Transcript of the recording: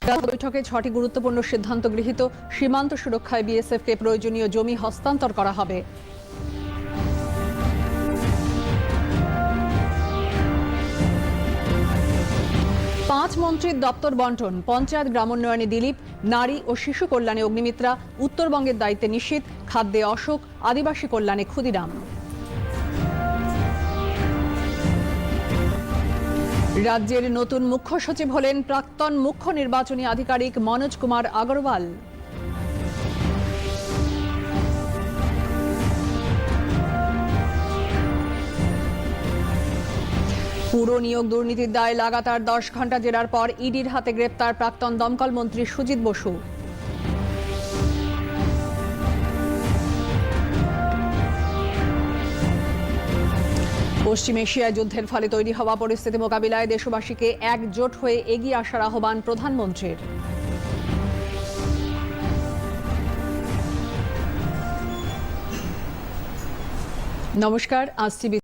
বৈঠকে 6টি গুরুত্বপূর্ণ সিদ্ধান্ত গৃহীত। সীমান্ত সুরক্ষায় বিএসএফকে প্রয়োজনীয় জমি হস্তান্তর করা হবে। পাঁচ মন্ত্রীর দপ্তর বন্টন, পঞ্চায়েত গ্রামোন্নয়নে দিলীপ, নারী ও শিশু কল্যাণে অগ্নিমিত্রা, উত্তরবঙ্গের দায়িত্বে নিশীথ, খাদ্যে অশোক, আদিবাসী কল্যাণে ক্ষুদিরাম। রাজ্যের নতুন মুখ্য সচিব হলেন প্রাক্তন মুখ্য নির্বাচনী আধিকারিক মনোজ কুমার আগরওয়াল। পুর নিয়োগ দুর্নীতির দায়ে লাগাতার 10 ঘণ্টা জেরার পর ইডির হাতে গ্রেপ্তার প্রাক্তন দমকল মন্ত্রী সুজিত বসু। পশ্চিম এশিয়ায় যুদ্ধের ফলে তৈরি হওয়া পরিস্থিতি মোকাবিলায় দেশবাসীকে একজোট হয়ে এগিয়ে আসার আহ্বান প্রধানমন্ত্রীর। নমস্কার, আজ টিভি